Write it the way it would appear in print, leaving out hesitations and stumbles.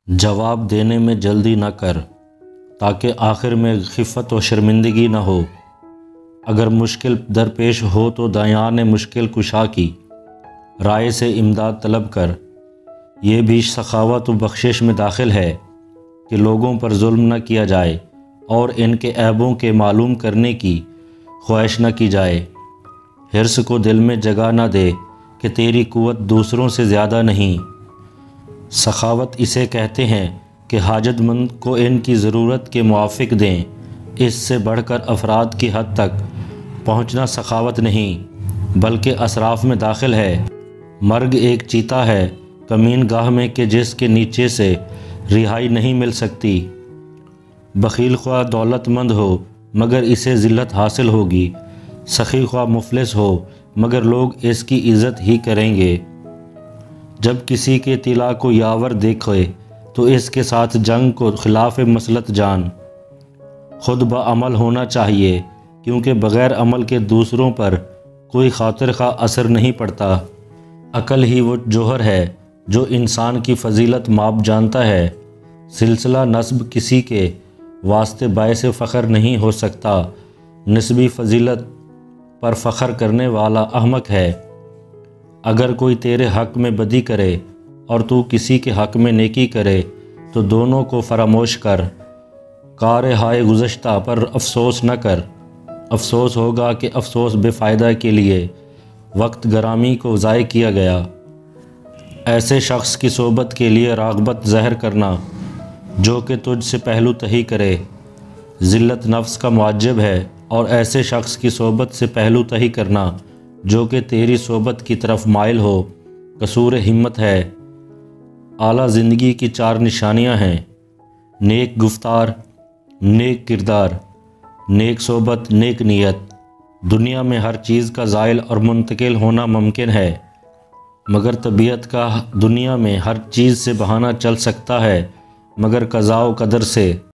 جواب دینے میں جلدی نہ کر تاکہ آخر میں خفت و شرمندگی نہ ہو۔ اگر مشکل درپیش ہو تو دیان مشکل کشا کی رائے سے امداد طلب کر۔ یہ بھی سخاوت و بخشش میں داخل ہے کہ لوگوں پر ظلم نہ کیا جائے اور ان کے عیبوں کے معلوم کرنے کی خواہش نہ کی جائے۔ حرص کو دل میں جگہ نہ دے کہ تیری قوت دوسروں سے زیادہ نہیں۔ سخاوت اسے کہتے ہیں کہ حاجت مند کو ان کی ضرورت کے موافق دیں۔ اس سے بڑھ کر افراد کی حد تک پہنچنا سخاوت نہیں بلکہ اسراف میں داخل ہے۔ مرگ ایک چیتا ہے کمین گاہ میں کہ جس کے نیچے سے رہائی نہیں مل سکتی۔ بخیل خواہ دولت مند ہو مگر اسے ذلت حاصل ہوگی، سخی خواہ مفلس ہو مگر لوگ اس کی عزت ہی کریں گے۔ جب کسی کے طلا کو یاور دیکھے تو اس کے ساتھ جنگ کو خلاف مصلحت جان۔ خود بعمل ہونا چاہیے کیونکہ بغیر عمل کے دوسروں پر کوئی خاطر خواہ اثر نہیں پڑتا۔ عقل ہی وہ جوہر ہے جو انسان کی فضیلت ماپ جانتا ہے۔ سلسلہ نسب کسی کے واسطے باعث فخر نہیں ہو سکتا۔ نسبی فضیلت پر فخر کرنے والا احمق ہے۔ اگر کوئی تیرے حق میں بدی کرے اور تو کسی کے حق میں نیکی کرے تو دونوں کو فراموش کر۔ کار ہائے گزشتہ پر افسوس نہ کر، افسوس ہوگا کہ افسوس بے فائدہ کے لیے وقت گرامی کو ضائع کیا گیا۔ ایسے شخص کی صحبت کے لیے راغبت ظاہر کرنا جو کہ تجھ سے پہلو تہی کرے ذلت نفس کا معجب ہے، اور ایسے شخص کی صحبت سے پہلو تہی کرنا جو کہ تیری صحبت کی طرف مائل ہو قصور ہمت ہے۔ اعلیٰ زندگی کی 4 نشانیاں ہیں: نیک گفتار، نیک کردار، نیک صحبت، نیک نیت۔ دنیا میں ہر چیز کا زائل اور منتقل ہونا ممکن ہے مگر طبیعت کا دنیا میں ہر چیز سے بہانہ چل سکتا ہے مگر قضاء و قدر سے۔